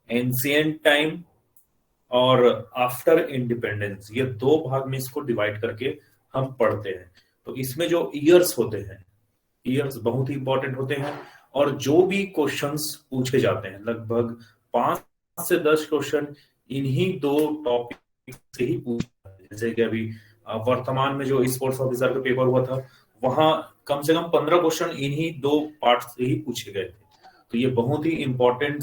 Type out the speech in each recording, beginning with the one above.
Ancient time और after independence, ये दो भाग में इसको डिवाइड करके हम पढ़ते हैं। तो इसमें जो ईयर्स होते हैं, ईयर्स बहुत ही इंपॉर्टेंट होते हैं, और जो भी क्वेश्चंस पूछे जाते हैं लगभग 5 से 10 क्वेश्चन इन्हीं दो टॉपिक से ही पूछे जाते हैं। जैसे कि अभी वर्तमान में जो स्पोर्ट्स ऑफिसर का पेपर हुआ था, वहां कम से कम 15 क्वेश्चन इन्हीं दो पार्ट से ही पूछे गए थे। तो ये बहुत ही इंपॉर्टेंट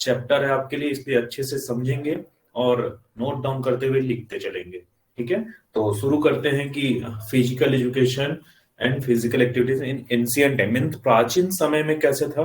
चैप्टर है आपके लिए, इसलिए अच्छे से समझेंगे और नोट डाउन करते हुए लिखते चलेंगे। ठीक है, तो शुरू करते हैं कि physical education and physical activities in ancient time, mean प्राचीन समय में कैसे था।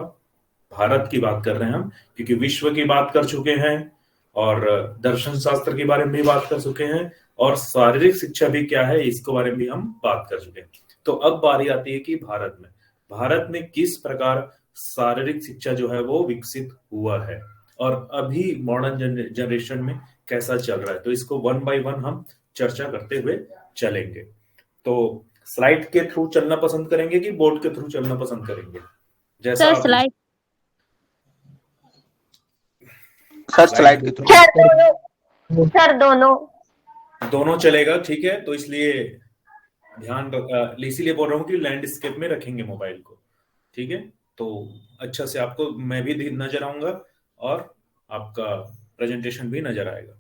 भारत की बात कर रहे हैं हम, क्योंकि विश्व की बात कर चुके हैं और दर्शन शास्त्र के बारे में भी बात कर चुके हैं और शारीरिक शिक्षा भी क्या है इसके बारे में भी हम बात कर चुके हैं। तो अब बारी आती है कि भारत में किस प्रकार शारीरिक शिक्षा जो है वो विकसित हुआ है और अभी मॉडर्न जनरेशन में कैसा चल रहा है। तो इसको वन बाय वन हम चर्चा करते हुए चलेंगे। तो स्लाइड के थ्रू चलना पसंद करेंगे कि बोर्ड के थ्रू चलना पसंद करेंगे? जैसा सर स्लाइड के थ्रू सर दोनों चलेगा। ठीक है, तो इसलिए इसीलिए बोल रहा हूँ कि लैंडस्केप में रखेंगे मोबाइल को। ठीक है, तो अच्छा से आपको मैं भी नजर आऊंगा और आपका प्रेजेंटेशन भी नजर आएगा।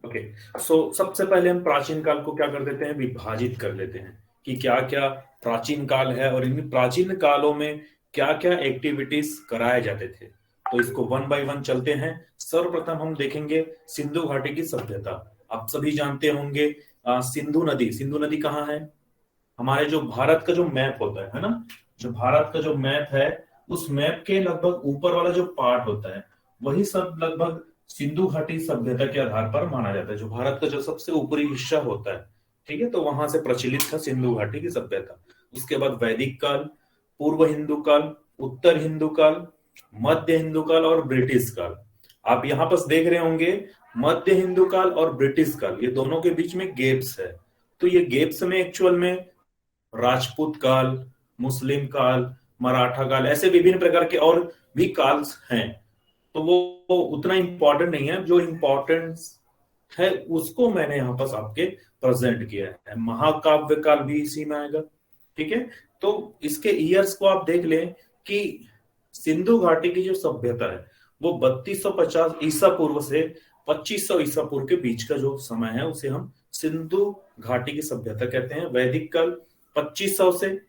ओके, सो सबसे पहले हम प्राचीन काल को क्या कर देते हैं, विभाजित कर लेते हैं कि क्या क्या प्राचीन काल है और इन प्राचीन कालों में क्या क्या एक्टिविटीज कराए जाते थे। तो इसको वन बाय वन चलते हैं। सर्वप्रथम हम देखेंगे सिंधु घाटी की सभ्यता। आप सभी जानते होंगे सिंधु नदी कहाँ है? हमारे जो भारत का जो मैप होता है ना, जो भारत का जो मैप है, उस मैप के लगभग ऊपर वाला जो पार्ट होता है वही सब लगभग सिंधु घाटी सभ्यता के आधार पर माना जाता है। जो भारत का जो सबसे ऊपरी हिस्सा होता है, ठीक है, तो वहां से प्रचलित था सिंधु घाटी की सभ्यता। उसके बाद वैदिक काल, पूर्व हिंदू काल, उत्तर हिंदू काल, मध्य हिंदू काल और ब्रिटिश काल। आप यहाँ पर देख रहे होंगे मध्य हिंदू काल और ब्रिटिश काल, ये दोनों के बीच में गेप्स है। तो ये गेप्स में एक्चुअल में राजपूत काल, मुस्लिम काल, मराठा काल, ऐसे विभिन्न प्रकार के और भी काल हैं। तो वो उतना इंपॉर्टेंट नहीं है, जो इंपॉर्टेंस है उसको मैंने यहाँ पर आपके प्रेजेंट किया है। महाकाव्य काल भी इसी में आएगा। ठीक है, तो इसके ईयर्स को आप देख लें कि सिंधु घाटी की जो सभ्यता है वो 3250 ईसा पूर्व से 2500 ईसा पूर्व के बीच का जो समय है उसे हम सिंधु घाटी की सभ्यता कहते हैं। वैदिक काल 2500 से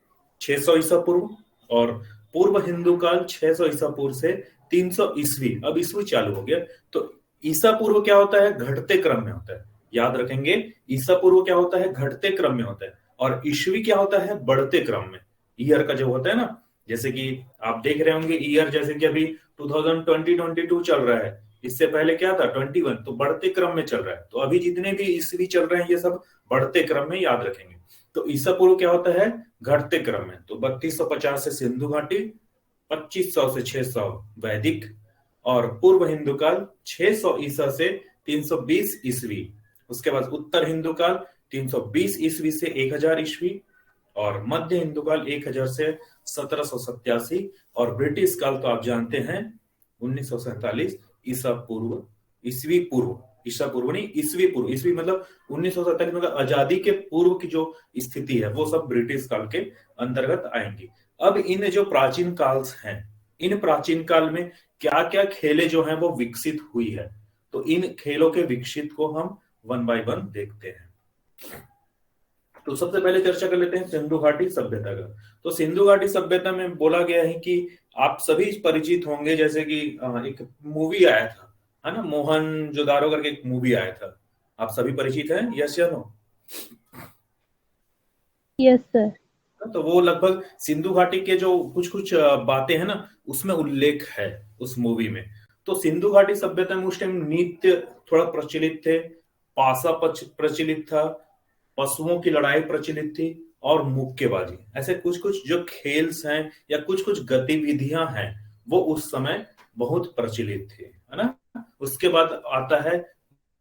600 ईसा पूर्व और पूर्व हिंदू काल 600 ईसा पूर्व से 300 ईस्वी। अब ईस्वी चालू हो गया। तो ईसा पूर्व क्या होता है? घटते क्रम में होता है। याद रखेंगे, ईसा पूर्व क्या होता है? घटते क्रम में होता है। और ईस्वी क्या होता है? बढ़ते क्रम में। ईयर का जो होता है ना, जैसे कि आप देख रहे होंगे ईयर, जैसे कि अभी 2020-22 चल रहा है, इससे पहले क्या था 21, तो बढ़ते क्रम में चल रहा है। तो अभी जितने भी ईस्वी चल रहे हैं ये सब बढ़ते क्रम में, याद रखेंगे। तो ईसा पूर्व क्या होता है? घटते क्रम में। तो 3250 से सिंधु घाटी, 2500 से 600 वैदिक और पूर्व हिंदू काल 600 ईसा से 320 ईस्वी। उसके बाद उत्तर हिंदू काल 320 ईस्वी से 1000 ईस्वी और मध्य हिंदू काल 1000 से 1787 और ब्रिटिश काल तो आप जानते हैं 1947 ईसा पूर्व, ईस्वी पूर्व, ईसा पूर्व नहीं ईस्वी पूर्व। ईस्वी मतलब 1947 मतलब आजादी के पूर्व की जो स्थिति है वो सब ब्रिटिश काल के अंतर्गत आएंगी। अब इन जो प्राचीन काल हैं, इन प्राचीन काल में क्या क्या खेलें जो हैं वो विकसित हुई है, तो इन खेलों के विकसित को हम वन बाय वन देखते हैं। तो सबसे पहले चर्चा कर लेते हैं सिंधु घाटी सभ्यता का। तो सिंधु घाटी सभ्यता में बोला गया है कि आप सभी परिचित होंगे, जैसे कि एक मूवी आया था, है ना, मोहनजोदारो करके एक मूवी आया था। आप सभी परिचित हैं? यस या नो? Yes sir. तो वो लगभग सिंधु घाटी के जो कुछ कुछ बातें हैं ना उसमें उल्लेख है उस मूवी में। तो सिंधु घाटी सभ्यता में उस टाइम नृत्य थोड़ा प्रचलित थे, पासा प्रचलित था, पशुओं की लड़ाई प्रचलित थी और मुक्केबाजी, ऐसे कुछ कुछ जो खेल्स हैं या कुछ कुछ गतिविधियां हैं वो उस समय बहुत प्रचलित थे, है ना। उसके बाद आता है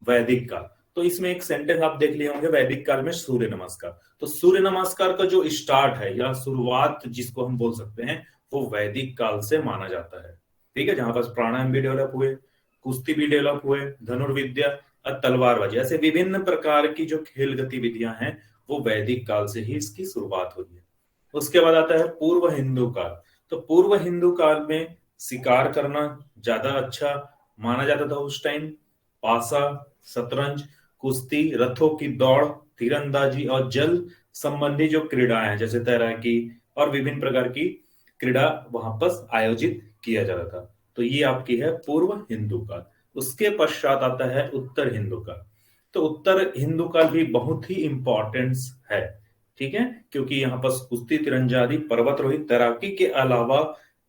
वैदिक काल। तो इसमें एक सेंटेंस आप देख लिए होंगे, वैदिक काल में सूर्य नमस्कार। तो सूर्य नमस्कार का जो स्टार्ट है या शुरुआत जिसको हम बोल सकते हैं वो वैदिक काल से माना जाता है। ठीक है, जहां पर प्राणायाम भी डेवलप हुए, कुश्ती भी डेवलप हुए, धनुर्विद्या और तलवारबाजी, ऐसे विभिन्न प्रकार की जो खेल गतिविधियां हैं वो वैदिक काल से ही इसकी शुरुआत हुई है। उसके बाद आता है पूर्व हिंदू काल। तो पूर्व हिंदू काल में शिकार करना ज्यादा अच्छा माना जाता था उस टाइम। पासा, शतरंज, कुश्ती, रथों की दौड़, तीरंदाजी और जल संबंधी जो क्रीड़ाएं हैं जैसे तैराकी और विभिन्न प्रकार की क्रीड़ा वहां पर आयोजित किया जाता था। तो ये आपकी है पूर्व हिंदू काल। उसके पश्चात आता है उत्तर हिंदू काल। तो उत्तर हिंदू काल भी बहुत ही इंपॉर्टेंस है। ठीक है, क्योंकि यहाँ पर कुश्ती, तीरंदाजी, पर्वतारोही, तैराकी के अलावा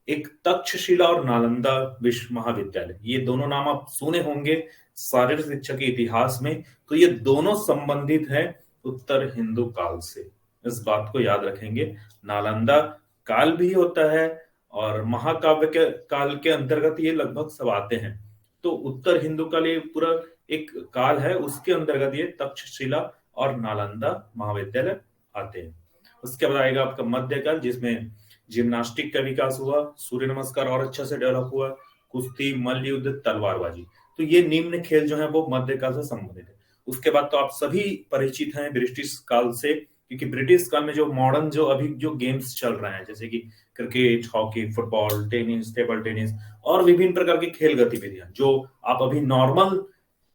एक तक्षशिला और नालंदा विश्व महाविद्यालय, ये दोनों नाम आप सुने होंगे शारीरिक शिक्षा के इतिहास में। तो ये दोनों संबंधित है उत्तर हिंदू काल से, इस बात को याद रखेंगे। नालंदा काल भी होता है और महाकाव्य के काल के अंतर्गत ये लगभग सब आते हैं। तो उत्तर हिंदू काल ये पूरा एक काल है, उसके अंतर्गत ये तक्षशिला और नालंदा महाविद्यालय आते हैं। उसके बाद आएगा आपका मध्यकाल, जिसमें जिम्नास्टिक का विकास हुआ, सूर्य नमस्कार और अच्छा से डेवलप हुआ, कुश्ती, मल्ल युद्ध, तलवारबाजी। तो ये निम्न खेल जो है वो मध्यकाल से संबंधित है। उसके बाद तो आप सभी परिचित हैं ब्रिटिश काल से, क्योंकि ब्रिटिश काल में जो मॉडर्न जो अभी जो गेम्स चल रहे हैं जैसे कि cricket, hockey, football, tennis, table tennis और विभिन्न प्रकार की खेल गतिविधियां जो आप अभी नॉर्मल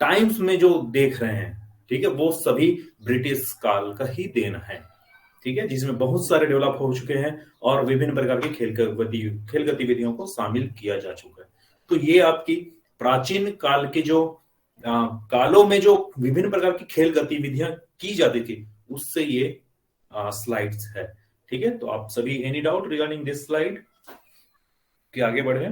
टाइम्स में जो देख रहे हैं, ठीक है, वो सभी ब्रिटिश काल का ही देन है। ठीक है, जिसमें बहुत सारे डेवलप हो चुके हैं और विभिन्न प्रकार की खेल गतिविधियों को शामिल किया जा चुका है। तो ये आपकी प्राचीन काल के जो कालों में जो विभिन्न प्रकार की खेल गतिविधियां की जाती थी उससे ये स्लाइड्स है। ठीक है, तो आप सभी any doubt regarding this slide कि आगे बढ़े?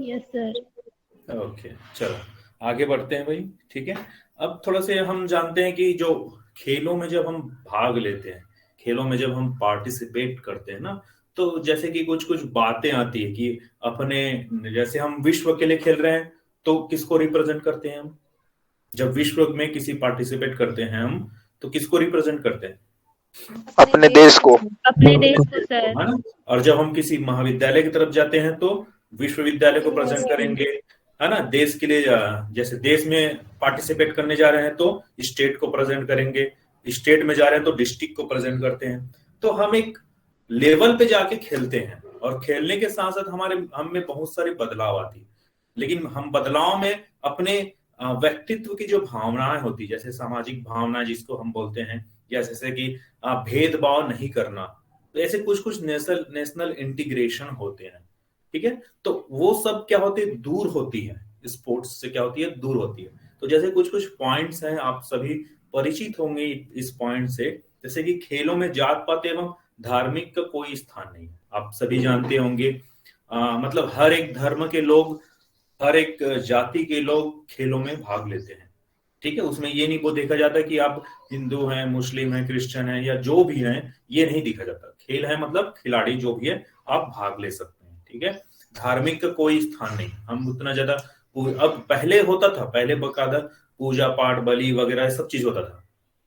Yes sir. ओके, चलो आगे बढ़ते हैं भाई। ठीक है, अब थोड़ा से हम जानते हैं कि जो खेलों में जब हम भाग लेते हैं, खेलों में जब हम पार्टिसिपेट करते हैं ना, तो जैसे कि कुछ कुछ बातें आती है कि अपने, जैसे हम विश्व के लिए खेल रहे हैं तो किसको रिप्रेजेंट करते हैं हम? जब विश्व में किसी पार्टिसिपेट करते हैं हम तो किसको रिप्रेजेंट करते हैं? अपने देश को। अपने देश को सर। है ना? और जब हम किसी महाविद्यालय की तरफ जाते हैं तो विश्वविद्यालय को प्रेजेंट करेंगे, है ना? देश के लिए जैसे देश में पार्टिसिपेट करने जा रहे हैं तो स्टेट को प्रेजेंट करेंगे, स्टेट में जा रहे हैं तो डिस्ट्रिक्ट को प्रेजेंट करते हैं। तो हम एक लेवल पे जाके खेलते हैं और खेलने के साथ साथ हमारे हम में बहुत सारे बदलाव आती है, लेकिन हम बदलाव में अपने व्यक्तित्व की जो भावनाएं होती, जैसे सामाजिक भावना जिसको हम बोलते हैं, या जैसे कि भेदभाव नहीं करना, तो ऐसे कुछ कुछ नेशनल इंटीग्रेशन होते हैं। ठीक है, तो वो सब क्या होती है, दूर होती है, स्पोर्ट्स से क्या होती है, दूर होती है। तो जैसे कुछ कुछ पॉइंट्स हैं, आप सभी परिचित होंगे इस पॉइंट से, जैसे कि खेलों में जात पात एवं धार्मिक का कोई स्थान नहीं है। आप सभी जानते होंगे, मतलब हर एक धर्म के लोग, हर एक जाति के लोग खेलों में भाग लेते हैं। ठीक है, उसमें ये नहीं वो देखा जाता कि आप हिंदू हैं, मुस्लिम हैं, क्रिश्चियन हैं या जो भी हैं, ये नहीं देखा जाता। खेल है मतलब खिलाड़ी जो भी है आप भाग ले सकते हैं। ठीक है, धार्मिक का कोई स्थान नहीं, हम उतना ज्यादा, अब पहले होता था, पहले बकायदा पूजा पाठ, बलि वगैरह सब चीज होता था।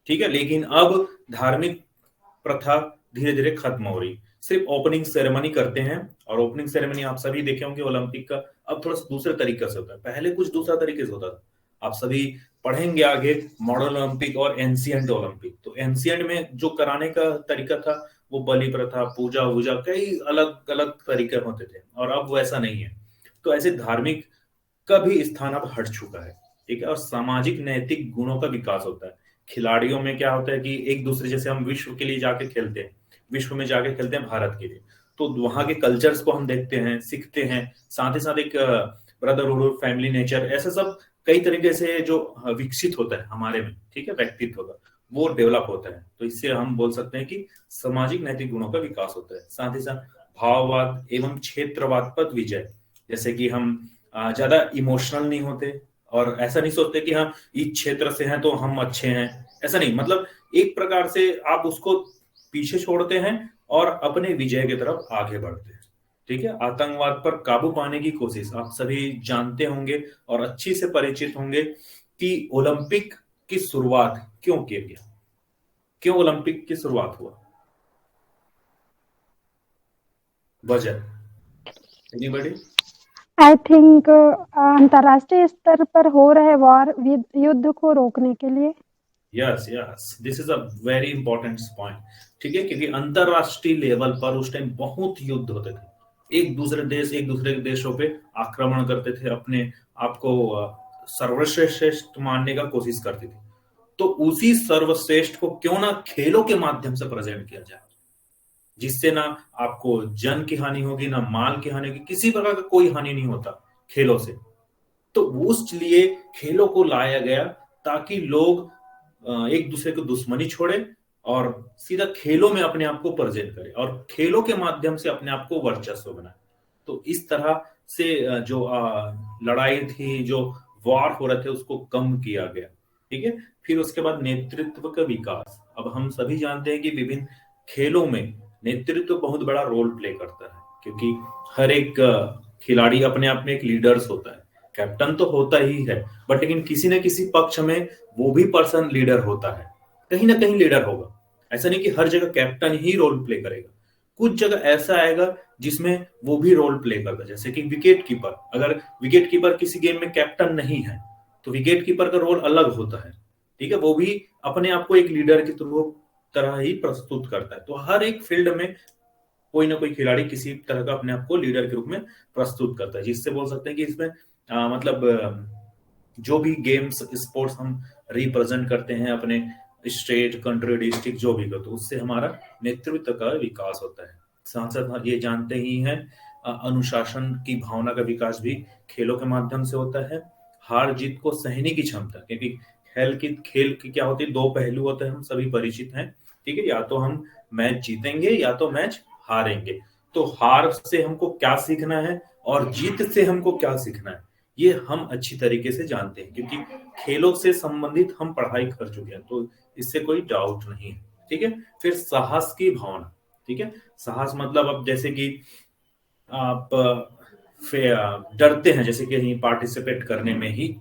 ठीक है, लेकिन अब धार्मिक प्रथा धीरे धीरे खत्म हो रही, सिर्फ ओपनिंग सेरेमनी करते हैं। और ओपनिंग सेरेमनी आप सभी देखे होंगे ओलंपिक का, अब थोड़ा सा दूसरे तरीके से होता है, पहले कुछ दूसरा तरीके से होता था। आप सभी पढ़ेंगे आगे मॉडर्न ओलंपिक और एंशिएंट ओलंपिक। तो एंशिएंट में जो कराने का तरीका था वो बलि प्रथा, पूजा वूजा, कई अलग अलग तरीके होते थे, और अब वैसा नहीं है। तो ऐसे धार्मिक का भी स्थान अब हट चुका है। ठीक है, और सामाजिक नैतिक गुणों का विकास होता है। खिलाड़ियों में क्या होता है कि एक दूसरे, जैसे हम विश्व के लिए जाके खेलते हैं, विश्व में जाके खेलते हैं भारत के लिए, तो वहां के कल्चर्स को हम देखते हैं, सीखते हैं, साथ ही साथ एक ब्रदरहुड, फैमिली नेचर, ऐसे सब कई तरीके से जो विकसित होता है हमारे में, ठीक है, व्यक्तित्व का, वो डेवलप होता है। तो इससे हम बोल सकते हैं कि सामाजिक नैतिक गुणों का विकास होता है। साथ ही साथ भाववाद एवं क्षेत्रवाद पर विजय, जैसे कि हम ज्यादा इमोशनल नहीं होते और ऐसा नहीं सोचते कि हम इस क्षेत्र से हैं तो हम अच्छे हैं, ऐसा नहीं, मतलब एक प्रकार से आप उसको पीछे छोड़ते हैं और अपने विजय की तरफ आगे बढ़ते हैं। ठीक है, आतंकवाद पर काबू पाने की कोशिश, आप सभी जानते होंगे और अच्छी से परिचित होंगे कि ओलंपिक की शुरुआत क्यों किया गया, क्यों ओलंपिक की शुरुआत हुआ? वजह? एनीबॉडी? आई थिंक अंतर्राष्ट्रीय स्तर पर हो रहे वॉर युद्ध को रोकने के लिए। Yes yes, this is a very important point. ठीक है, क्योंकि अंतरराष्ट्रीय लेवल पर उस टाइम बहुत युद्ध होते थे, एक दूसरे देश एक दूसरे के देशों पे आक्रमण करते थे, अपने आप को सर्वश्रेष्ठ मानने का कोशिश करते थे। तो उसी सर्वश्रेष्ठ को क्यों ना खेलों के माध्यम से प्रेजेंट किया जाए, जिससे ना आपको जन की हानि होगी, ना माल की हानि होगी, किसी प्रकार का कोई हानि नहीं होता खेलों से। तो उस लिए खेलों को लाया गया ताकि लोग एक दूसरे को दुश्मनी छोड़े और सीधा खेलों में अपने आप को प्रेजेंट करे और खेलों के माध्यम से अपने आप को वर्चस्व बनाए। तो इस तरह से जो लड़ाई थी, जो वॉर हो रहे थे, उसको कम किया गया। ठीक है, फिर उसके बाद नेतृत्व का विकास। अब हम सभी जानते हैं कि विभिन्न खेलों में नेतृत्व बहुत बड़ा रोल प्ले करता है, क्योंकि हर एक खिलाड़ी अपने आप में एक लीडर्स होता है, कैप्टन तो होता ही है, बट लेकिन किसी न किसी पक्ष में वो भी पर्सन लीडर होता है, कहीं ना कहीं लीडर होगा। ऐसा नहीं कि हर जगह कैप्टन ही रोल प्ले करेगा, कुछ जगह ऐसा आएगा जिसमें वो भी रोल प्ले करता है। जैसे कि विकेट कीपर, अगर विकेट कीपर किसी गेम में कैप्टन नहीं है तो विकेट कीपर का रोल अलग होता है। ठीक है, वो भी अपने आप को एक लीडर की तरह ही प्रस्तुत करता है। तो हर एक फील्ड में कोई ना कोई खिलाड़ी किसी तरह का अपने आप को लीडर के रूप में प्रस्तुत करता है, जिससे बोल सकते हैं कि इसमें जो भी गेम्स स्पोर्ट्स हम रिप्रेजेंट करते हैं अपने स्टेट, कंट्री, डिस्ट्रिक्ट, जो भी कर, तो उससे हमारा नेतृत्व का विकास होता है। साथ साथ ये जानते ही हैं अनुशासन की भावना का विकास भी खेलों के माध्यम से होता है। हार जीत को सहने की क्षमता, क्योंकि खेल की क्या होती है, दो पहलू होते हैं, हम सभी परिचित हैं। ठीक है, या तो हम मैच जीतेंगे या तो मैच हारेंगे। तो हार से हमको क्या सीखना है और जीत से हमको क्या सीखना है, ये हम अच्छी तरीके से जानते हैं, क्योंकि खेलों से संबंधित हम पढ़ाई कर चुके हैं, तो इससे कोई डाउट नहीं है। ठीक है, फिर साहस की भावना। ठीक है, साहस मतलब अब जैसे कि आप डरते हैं, जैसे कि कहीं पार्टिसिपेट करने में ही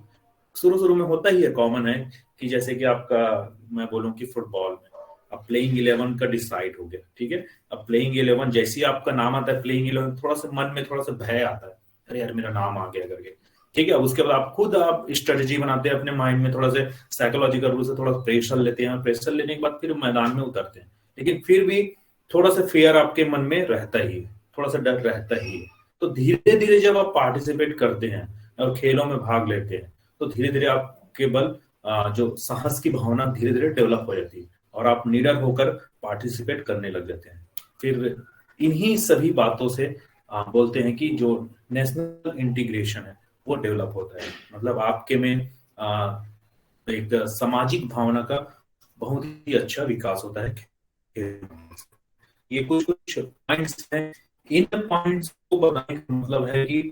शुरू में होता ही है, कॉमन है कि जैसे कि आपका, मैं बोलूं कि फुटबॉल में अब प्लेइंग 11 का डिसाइड हो गया। ठीक है, अब प्लेइंग 11 जैसे ही आपका नाम आता है, प्लेइंग 11 थोड़ा सा मन में थोड़ा सा भय आता है, अरे यार मेरा नाम आ गया करके। ठीक है, उसके बाद आप खुद स्ट्रेटेजी बनाते हैं अपने माइंड में, थोड़ा से साइकोलॉजिकल रूप से थोड़ा प्रेशर लेते हैं, प्रेशर लेने के बाद फिर मैदान में उतरते हैं, लेकिन फिर भी थोड़ा सा फियर आपके मन में रहता ही है, थोड़ा सा डर रहता ही है। तो धीरे धीरे जब आप पार्टिसिपेट करते हैं और खेलों में भाग लेते हैं, तो धीरे धीरे आप केवल जो साहस की भावना धीरे धीरे डेवलप हो जाती है और आप निडर होकर पार्टिसिपेट करने लग जाते हैं। फिर इन्हीं सभी बातों से बोलते हैं कि जो नेशनल इंटीग्रेशन है वो डेवलप होता है, मतलब आपके में एक सामाजिक भावना का बहुत ही अच्छा विकास होता है। ये कुछ पॉइंट्स हैं, इन पॉइंट्स को बताने का मतलब है कि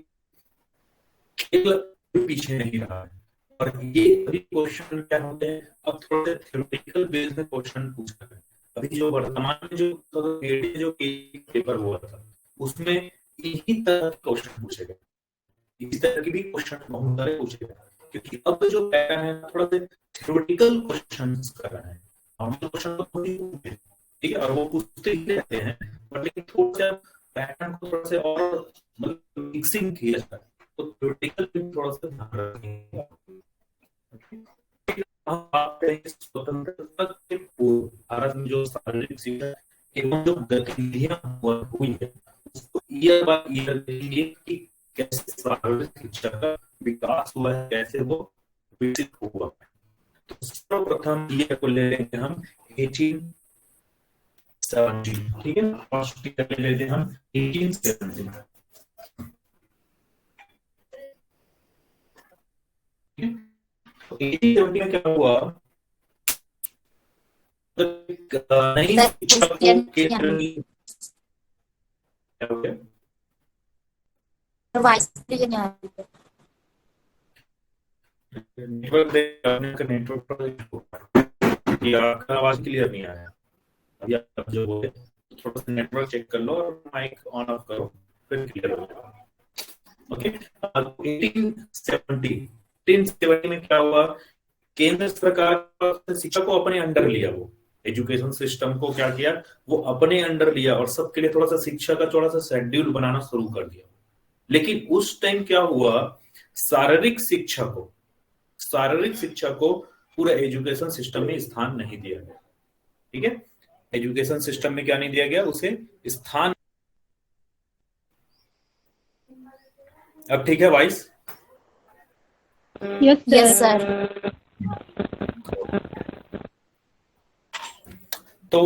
खेल पीछे नहीं रहा है। और ये सभी क्वेश्चन क्या होते हैं, अब थोड़े थ्योरेटिकल बेस में क्वेश्चन पूछा है। अभी जो वर्तमान में जो पेपर हुआ था उसमें इसी तरह के क्वेश्चन पूछे गए, इसी तरह के भी क्वेश्चन बहुत सारे पूछे गए, क्योंकि अब जो पैटर्न है थोड़ा सा थ्योरेटिकल क्वेश्चंस कर रहे हैं। नॉर्मल क्वेश्चन तो थोड़ी पूछते हैं, ठीक है, और वो पूछते ही रहते हैं, बट लेकिन थोड़ा सा पैटर्न को थोड़ा सा और मतलब मिक्सिंग किया जाता है, तो थ्योरेटिकल भी थोड़ा सा ध्यान रखेंगे। स्वतंत्रता के पूर्व भारत में जो शारीरिक शिक्षा एवं जो गतिविधियां हुई है उसको ईयर बाय ईयर देखेंगे कि कैसे शारीरिक शिक्षा का विकास हुआ है, कैसे वो विकसित हुआ है। तो सर्वप्रथम ईयर को ले लेंगे हम 1870, ठीक है, फर्स्ट ईयर ले लेते हैं हम 1870। 1870 में क्या हुआ, नई शिक्षा को केंद्र में क्या हो गया, नेटवर्क या आवाज क्लियर नहीं आया। अभी आप जो बोले थोड़ा सा नेटवर्क चेक कर लो और माइक ऑन ऑफ करो, फिर क्लियर हो जाएगा। ओके, 1870 में क्या हुआ, केंद्र सरकार शिक्षा को अपने अंडर लिया वो एजुकेशन सिस्टम को क्या किया, वो अपने अंडर लिया और सबके लिए थोड़ा सा शिक्षा का थोड़ा सा शेड्यूल बनाना शुरू कर दिया। लेकिन उस टाइम क्या हुआ, शारीरिक शिक्षा को पूरा एजुकेशन सिस्टम में स्थान नहीं दिया गया। ठीक है, एजुकेशन सिस्टम में क्या नहीं दिया गया, उसे स्थान। अब ठीक है वाइस? Yes sir. तो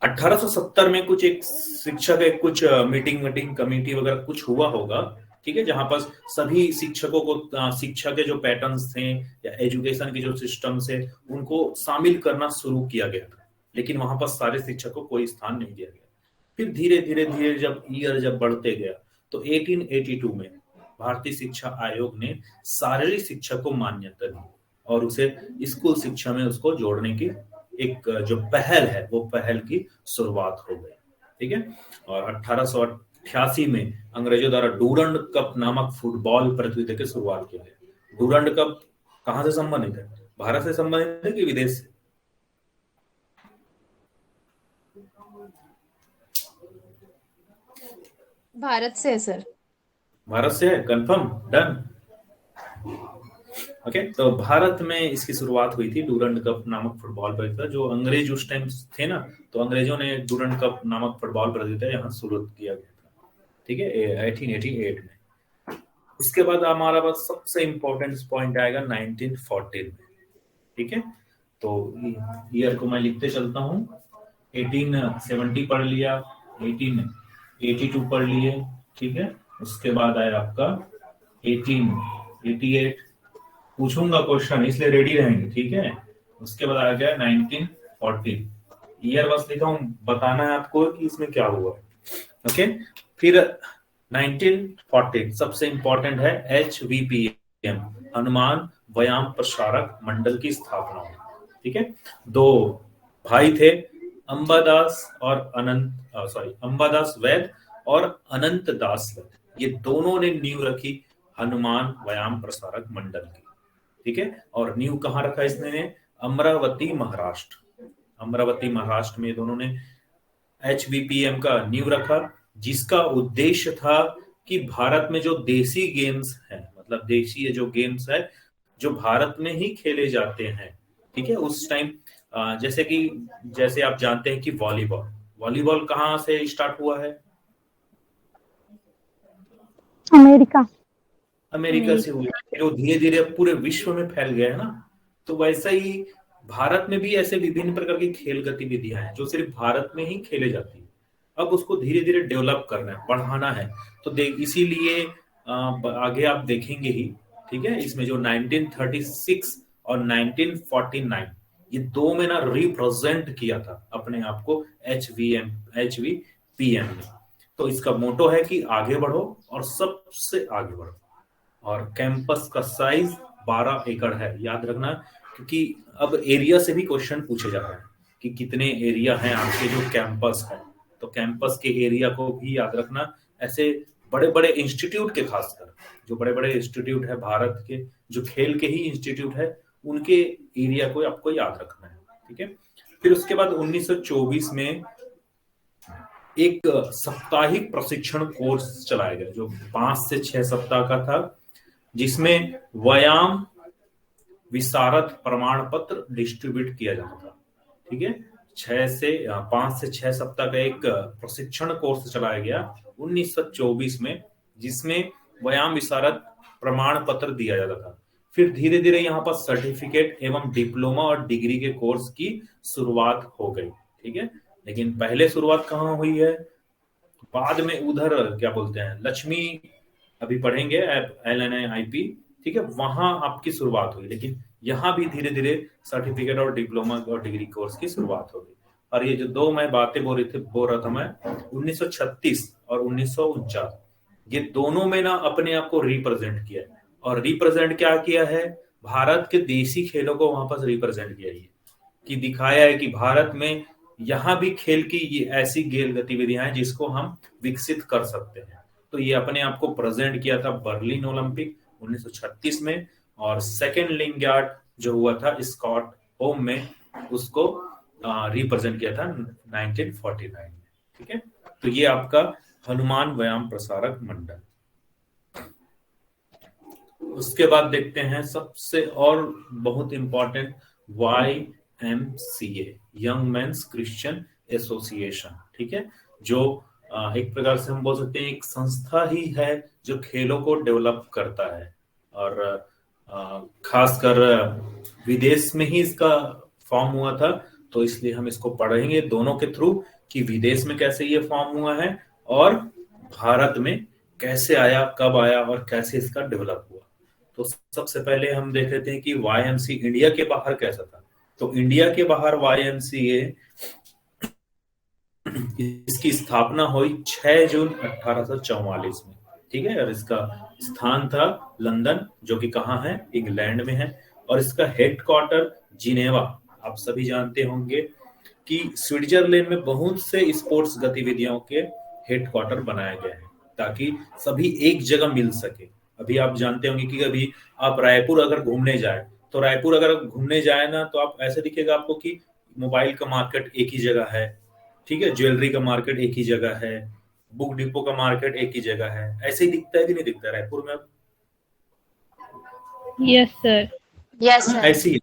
1870 में कुछ एक शिक्षा का कुछ मीटिंग कमेटी वगैरह कुछ हुआ होगा, ठीक है, जहां पर सभी शिक्षकों को शिक्षा के जो पैटर्न्स थे या एजुकेशन के जो सिस्टम्स है उनको शामिल करना शुरू किया गया था, लेकिन वहां पर सारे शिक्षकों को कोई स्थान नहीं दिया गया। फिर धीरे धीरे जब बढ़ते गया तो 1882 में भारतीय शिक्षा आयोग ने शारीरिक शिक्षा को मान्यता दी और उसे स्कूल शिक्षा में उसको जोड़ने की एक जो पहल है वो पहल की शुरुआत हो गई। ठीक है, और 1888 में अंग्रेजों द्वारा डूरंड कप नामक फुटबॉल प्रतियोगिता की शुरुआत की गई। डूरंड कप कहां से संबंधित है, भारत से संबंधित है कि विदेश से? भारत से है सर। भारत से है, कंफर्म, डन। ओके, तो भारत में इसकी शुरुआत हुई थी डूरंड कप नामक फुटबॉल प्रतियोगिता। जो अंग्रेज उस टाइम थे ना, तो अंग्रेजों ने डूरंड कप नामक फुटबॉल प्रतियोगिता यहाँ शुरू किया गया था। ठीक है, 1888 में। उसके बाद हमारा पास सबसे इंपॉर्टेंट पॉइंट आएगा 1914 में। ठीक है, तो ईयर को मैं लिखते चलता हूँ। 1870 पढ़ लिया, 1882 पढ़ लिए, ठीक है। उसके बाद आया आपका 1888, पूछूंगा क्वेश्चन इसलिए रेडी रहेंगे, ठीक है। उसके बाद आ गया 1914, ईयर बस लिखा हूं, बताना है आपको कि इसमें क्या हुआ। ओके, फिर 1914 सबसे इंपॉर्टेंट है HVPM, हनुमान व्यायाम प्रसारक मंडल की स्थापना हुई। ठीक है, दो भाई थे, अंबादास वैद और अनंत दास वैद, ये दोनों ने नींव रखी हनुमान व्यायाम प्रसारक मंडल की। ठीक है, और नींव कहाँ रखा इसने? अमरावती महाराष्ट्र में दोनों ने HVPM का नींव रखा, जिसका उद्देश्य था कि भारत में जो देसी गेम्स है, मतलब देशी जो गेम्स है जो भारत में ही खेले जाते हैं। ठीक है, उस टाइम जैसे आप जानते हैं कि वॉलीबॉल कहाँ से स्टार्ट हुआ है? अमेरिका से हुआ, फिर वो धीरे धीरे पूरे विश्व में फैल गया है ना। तो वैसा ही भारत में भी ऐसे विभिन्न प्रकार की खेल गतिविधियां हैं जो सिर्फ भारत में ही खेले जाती है। अब उसको धीरे धीरे डेवलप करना है, बढ़ाना है। तो इसीलिए आगे आप देखेंगे ही, ठीक है, इसमें जो 1936 और 1949 ये दो में ना रिप्रेजेंट किया था अपने आप को HVPM ने। तो इसका मोटो है कि आगे बढ़ो और सबसे आगे बढ़ो। और कैंपस का साइज 12 एकड़ है, याद रखना, क्योंकि अब एरिया से भी क्वेश्चन पूछे जा रहे हैं कि कितने एरिया हैं आपके जो कैंपस है। तो कैंपस के एरिया को भी याद रखना। ऐसे बड़े बड़े इंस्टीट्यूट के, खासकर जो बड़े बड़े इंस्टीट्यूट है भारत के, जो खेल के ही इंस्टीट्यूट है, उनके एरिया को आपको याद रखना है। ठीक है, फिर उसके बाद 1924 में एक साप्ताहिक प्रशिक्षण कोर्स चलाया गया जो 5 से 6 सप्ताह का था, जिसमें व्यायाम विशारद प्रमाण पत्र डिस्ट्रीब्यूट किया जाता था। ठीक है, 5 से 6 सप्ताह का एक प्रशिक्षण कोर्स चलाया गया 1924 में, जिसमें व्यायाम विशारद प्रमाण पत्र दिया जाता था। फिर धीरे धीरे यहाँ पर सर्टिफिकेट एवं डिप्लोमा और डिग्री के कोर्स की शुरुआत हो गई। ठीक है, लेकिन पहले शुरुआत कहाँ हुई है? बाद में उधर क्या बोलते हैं, लक्ष्मी, अभी पढ़ेंगे LNIP, ठीक है, वहां आपकी शुरुआत हुई। लेकिन यहाँ भी धीरे धीरे सर्टिफिकेट और डिप्लोमा और डिग्री कोर्स की शुरुआत हो गई। और ये जो दो मैं बातें बोल रहा था मैं, 1936 और 1949, ये दोनों में ना अपने आप को रिप्रेजेंट किया है। और रिप्रेजेंट क्या किया है? भारत के देसी खेलों को वहां पर रिप्रेजेंट किया है, कि दिखाया है कि भारत में यहाँ भी खेल की ये ऐसी खेल गतिविधियां हैं जिसको हम विकसित कर सकते हैं। तो ये अपने आप को प्रेजेंट किया था बर्लिन ओलंपिक 1936 में, और सेकेंड ओलंपियाड जो हुआ था स्कॉटहोम में, उसको रिप्रेजेंट किया था 1949 में। ठीक है, तो ये आपका हनुमान व्यायाम प्रसारक मंडल। उसके बाद देखते हैं सबसे और बहुत important YMCA, young mains Christian association. ठीक है, जो एक प्रकार से हम बोल सकते हैं एक संस्था ही है जो खेलों को डेवलप करता है, और खासकर विदेश में ही इसका फॉर्म हुआ था। तो इसलिए हम इसको पढ़ेंगे दोनों के थ्रू कि विदेश में कैसे ये फॉर्म हुआ है और भारत में कैसे आया, कब आया और कैसे इसका डेवलप हुआ। तो सबसे पहले हम देख लेते हैं कि YMCA इंडिया के बाहर कैसा था। तो इंडिया के बाहर YMCA इसकी स्थापना हुई 6 जून 1844 में। ठीक है, और इसका स्थान था लंदन, जो कि कहाँ है, इंग्लैंड में है। और इसका हेडक्वार्टर जिनेवा, आप सभी जानते होंगे कि स्विट्जरलैंड में बहुत से स्पोर्ट्स गतिविधियों के हेडक्वार्टर बनाया गया है ताकि सभी एक जगह मिल सके। अभी आप जानते होंगे कि अभी आप रायपुर अगर घूमने जाए, तो रायपुर अगर घूमने जाए ना, तो आप ऐसे दिखेगा आपको कि मोबाइल का मार्केट एक ही जगह है, ठीक है, ज्वेलरी का मार्केट एक ही जगह है, बुक डिपो का मार्केट एक ही जगह है। ऐसे ही दिखता है कि नहीं दिखता रायपुर में अब? Yes sir. Yes sir. ऐसी ही।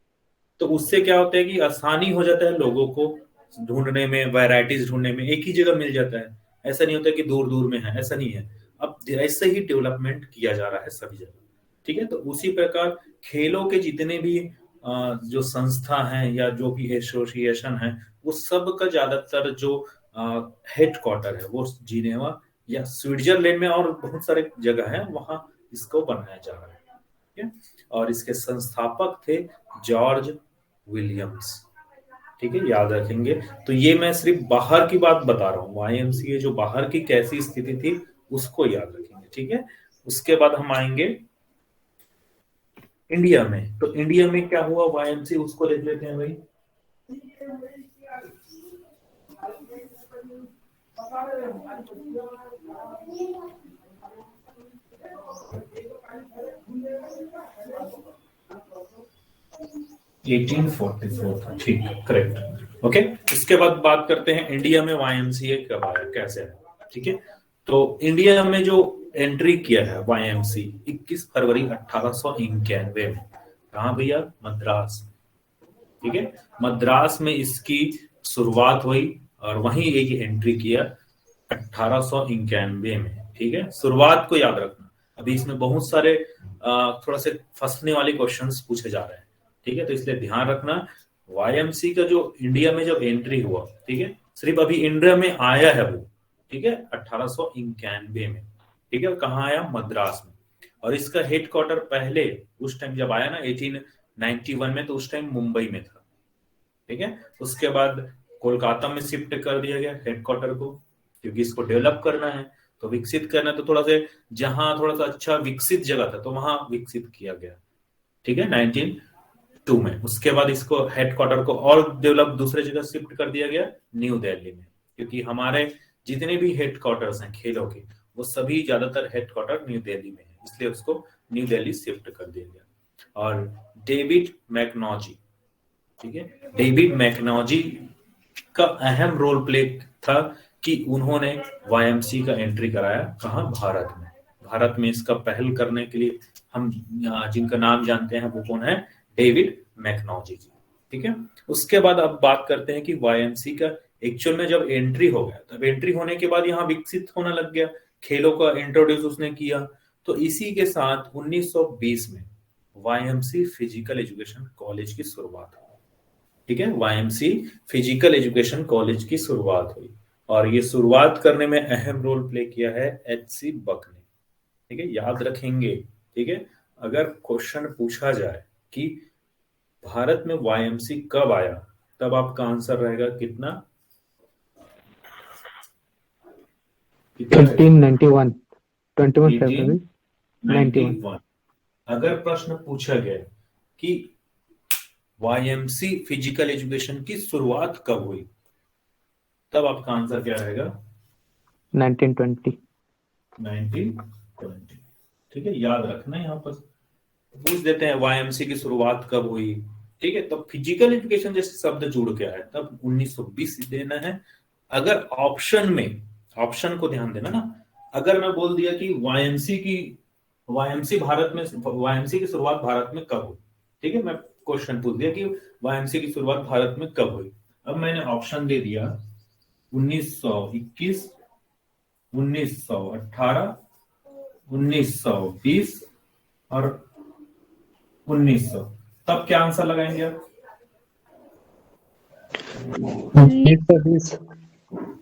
तो उससे क्या होता है कि आसानी हो जाता है लोगों को ढूंढने में, वैरायटीज ढूंढने में, एक ही जगह मिल जाता है। ऐसा नहीं होता कि दूर दूर में है, ऐसा नहीं है। अब ऐसे ही डेवलपमेंट किया जा रहा है सभी जगह। ठीक है, तो उसी प्रकार खेलों के जितने भी जो संस्था हैं या जो भी एसोसिएशन है, वो सब का ज्यादातर जो हेडक्वार्टर है वो जिनेवा या स्विट्जरलैंड में और बहुत सारे जगह है, वहां इसको बनाया जा रहा है। ठीक है, और इसके संस्थापक थे जॉर्ज विलियम्स। ठीक है, याद रखेंगे। तो ये मैं सिर्फ बाहर की बात बता रहा हूँ, YMCA जो बाहर की कैसी स्थिति थी उसको याद रखेंगे। ठीक है, उसके बाद हम आएंगे इंडिया में। तो इंडिया में क्या हुआ YMCA, उसको देख लेते हैं भाई। था, ठीक, करेक्ट। ओके, इसके बाद बात करते हैं इंडिया में YMCA कब आया, कैसे आया। ठीक है, तो इंडिया में जो एंट्री किया है YMCA 21 फरवरी 1891 में, कहाँ भैया, मद्रास। ठीक है, मद्रास में इसकी शुरुआत हुई और वहीं एक एंट्री किया 1891 में। ठीक है, शुरुआत को याद रखना। अभी इसमें बहुत सारे थोड़ा से फंसने वाले क्वेश्चंस पूछे जा रहे हैं। ठीक है, तो इसलिए ध्यान रखना YMCA का जो इंडिया में जब एंट्री हुआ, ठीक है, सिर्फ अभी इंडिया में आया है वो, ठीक है, 1891 में। ठीक है, कहाँ आया, मद्रास में। और इसका हेडक्वार्टर पहले उस टाइम जब आया ना 1891 में, तो उस टाइम मुंबई में था। ठीक है, उसके बाद कोलकाता में शिफ्ट कर दिया गया हेडक्वार्टर को, क्योंकि इसको डेवलप करना है, तो विकसित करना, तो थोड़ा से जहां थोड़ा सा अच्छा विकसित जगह था तो वहां विकसित किया गया। ठीक है, 1902 में। उसके बाद इसको हेडक्वार्टर को और डेवलप दूसरे जगह शिफ्ट कर दिया गया, न्यू दिल्ली में, क्योंकि हमारे जितने भी हेडक्वार्टर्स हैं खेलों के, वो सभी ज्यादातर हेडक्वार्टर न्यू दिल्ली में है, इसलिए उसको न्यू दिल्ली शिफ्ट कर दिया गया। और डेविड मैकनॉजी, ठीक है, डेविड मैकनॉजी का अहम रोल प्ले था कि उन्होंने YMCA का एंट्री कराया, कहाँ, भारत में। भारत में इसका पहल करने के लिए हम जिनका नाम जानते हैं वो कौन है, डेविड मैकनॉजी जी। ठीक है, उसके बाद अब बात करते हैं कि YMCA का एक्चुअल में जब एंट्री हो गया, तब एंट्री होने के बाद यहाँ विकसित होने लग गया, खेलों का इंट्रोड्यूस उसने किया। तो इसी के साथ 1920 में YMCA फिजिकल एजुकेशन कॉलेज की शुरुआत हुई। ठीक है, YMCA फिजिकल एजुकेशन कॉलेज की शुरुआत हुई, और ये शुरुआत करने में अहम रोल प्ले किया है HC बक ने। ठीक है, याद रखेंगे। ठीक है, अगर क्वेश्चन पूछा जाए कि भारत में YMCA कब आया, तब आपका आंसर रहेगा कितना, 1891 21 फरवरी 91। अगर प्रश्न पूछा गया कि YMCA फिजिकल एजुकेशन की शुरुआत कब हुई, तब आपका आंसर क्या रहेगा, 1920। ठीक है, याद रखना। यहाँ पर पूछ देते हैं YMCA की शुरुआत कब हुई, ठीक है, तो फिजिकल एजुकेशन जैसे शब्द जुड़ गया है तब 1920 देना है। अगर ऑप्शन में, ऑप्शन को ध्यान देना ना, अगर मैं बोल दिया कि वाईएमसी की शुरुआत भारत में कब हुई, ठीक है, मैं क्वेश्चन पूछ दिया कि वाईएमसी की शुरुआत भारत में कब हुई। अब मैंने ऑप्शन दे दिया 1921, 1918, 1920 और 1900, तब क्या आंसर लगाएंगे आप? 1920।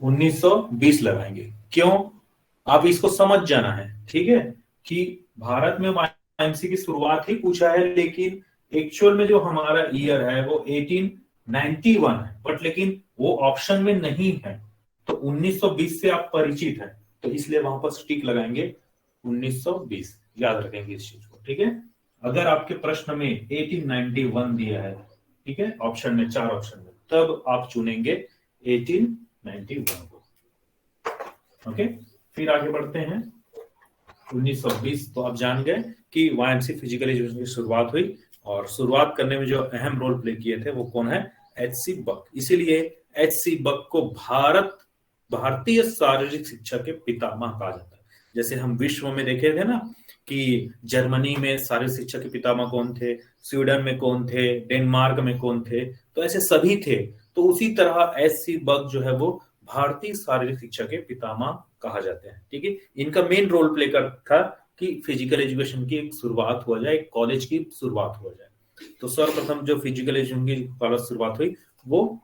1920 लगाएंगे। क्यों? आप इसको समझ जाना है, ठीक है, कि भारत में वाईएमसी की शुरुआत ही पूछा है, लेकिन एक्चुअल में जो हमारा ईयर है वो 1891 है, बट लेकिन वो ऑप्शन में नहीं है, तो 1920 से आप परिचित हैं, तो इसलिए वहां पर स्टिक लगाएंगे 1920। याद रखेंगे इस चीज को, ठीक है। अगर आपके प्रश्न में 1891 दिया है, ठीक है, ऑप्शन में, 4 ऑप्शन में, तब आप चुनेंगे 1891 को। ओके, फिर आगे बढ़ते हैं। 1920 तो आप जान गए कि वाईएमसी फिजिकल एजुकेशन की शुरुआत हुई, और शुरुआत करने में जो अहम रोल प्ले किए थे वो कौन है? एच.सी. बक। इसीलिए एच.सी. बक को भारतीय शारीरिक शिक्षा के पितामह कहा जाता है। जैसे हम विश्व में देखे थे ना कि जर्मनी में शारीरिक शिक्षा के पितामह कौन थे, स्वीडन में कौन थे, डेनमार्क में कौन थे, तो ऐसे सभी थे। तो उसी तरह एच.सी. बक जो है वो भारतीय शारीरिक शिक्षा के पितामह कहा जाते हैं, ठीक है। इनका मेन रोल प्ले कर था कि फिजिकल एजुकेशन की एक शुरुआत हो जाए, कॉलेज की शुरुआत हो जाए। तो सर्वप्रथम जो फिजिकल एजुकेशन की कॉलेज शुरुआत हुई वो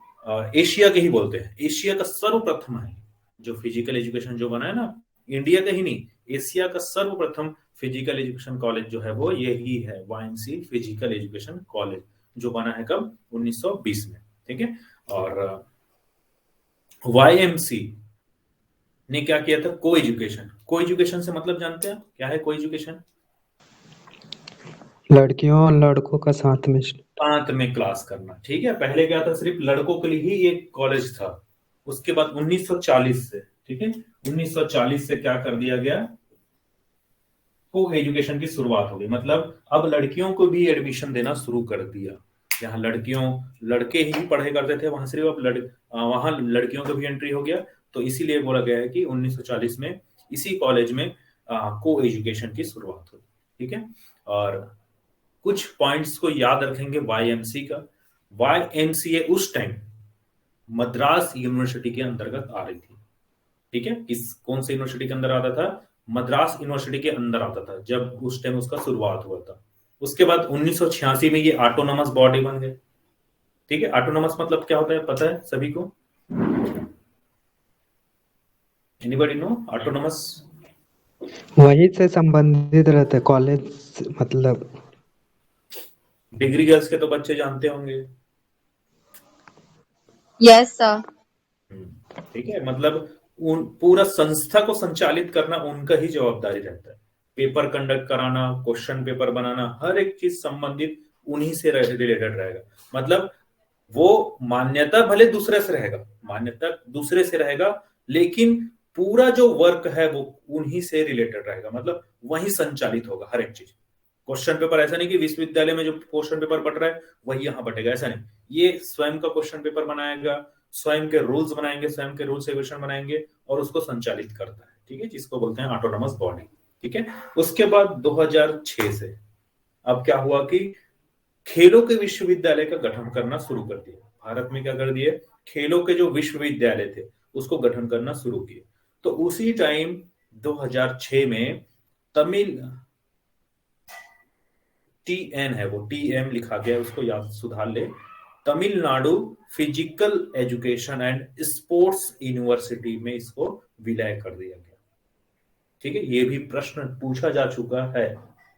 एशिया के ही बोलते हैं, एशिया का सर्वप्रथम है जो फिजिकल एजुकेशन जो बना है ना, इंडिया का ही नहीं, एशिया का सर्वप्रथम फिजिकल एजुकेशन कॉलेज जो है वो यही है, वाईएमसी फिजिकल एजुकेशन कॉलेज, जो बना है कब? 1920 में, ठीक है। और वाईएमसी ने क्या किया था? को एजुकेशन। को एजुकेशन से मतलब जानते हैं क्या है? को एजुकेशन लड़कियों और लड़कों का साथ में क्लास करना, ठीक है। पहले क्या था? सिर्फ लड़कों के लिए ही एक कॉलेज था। उसके बाद 1940 से, ठीक है, 1940 से क्या कर दिया गया? को एजुकेशन की शुरुआत हो गई, मतलब अब लड़कियों को भी एडमिशन देना शुरू कर दिया। जहां लड़के ही पढ़ाई करते थे, वहां सिर्फ अब वहां लड़कियों का भी एंट्री हो गया। तो इसीलिए बोला गया है कि 1940 में इसी कॉलेज में को एजुकेशन की शुरुआत हुई, ठीक है। और कुछ पॉइंट्स को याद रखेंगे वाईएमसी का। वाईएमसीए उस टाइम मद्रास यूनिवर्सिटी के अंतर्गत आ रही थी, ठीक है। कौन से यूनिवर्सिटी के अंदर आता था? मद्रास यूनिवर्सिटी के अंदर आता था, जब उस टाइम उसका शुरुआत हुआ था। उसके बाद 1986 में ये ऑटोनोमस बॉडी बन गए, ठीक है। ऑटोनोमस मतलब क्या होता है पता है सभी को? Anybody know autonomous? वही से संबंधित रहते हैं, कॉलेज मतलब डिग्री गर्ल्स के तो बच्चे जानते होंगे। Yes sir. ठीक है, मतलब उन पूरा संस्था को संचालित करना उनका ही जवाबदारी रहता है। पेपर कंडक्ट कराना, क्वेश्चन पेपर बनाना, हर एक चीज संबंधित उन्हीं से रिलेटेड रहेगा। मतलब वो मान्यता भले दूसरे से रहेगा, लेकिन पूरा जो वर्क है वो उन्हीं से रिलेटेड रहेगा, मतलब वही संचालित होगा हर एक चीज। क्वेश्चन पेपर ऐसा नहीं कि विश्वविद्यालय में जो क्वेश्चन पेपर बट रहा है वही यहाँ बटेगा, ऐसा नहीं। ये स्वयं का क्वेश्चन पेपर बनाएगा, स्वयं के रूल्स बनाएंगे, स्वयं के रूल्स रेगुलेशन बनाएंगे और उसको संचालित करता है, ठीक है, जिसको बोलते हैं ऑटोनोमस बॉडी, ठीक है। उसके बाद 2006 से अब क्या हुआ कि खेलों के विश्वविद्यालय का गठन करना शुरू कर दिया। भारत में क्या कर दिए? खेलों के जो विश्वविद्यालय थे उसको गठन करना शुरू किए। तो उसी टाइम 2006 में तमिल TN है, वो TM लिखा गया, उसको याद सुधार ले, Tamil Nadu physical education and sports university में इसको विलय कर दिया गया, ठीक है। ये भी प्रश्न पूछा जा चुका है,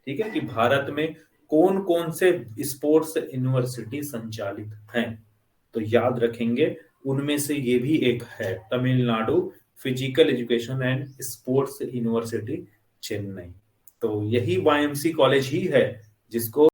ठीक है, कि भारत में कौन कौन से स्पोर्ट्स यूनिवर्सिटी संचालित हैं, तो याद रखेंगे उनमें से ये भी एक है, Tamil Nadu physical education and sports university Chennai. तो यही वाईएमसी कॉलेज ही है जिसको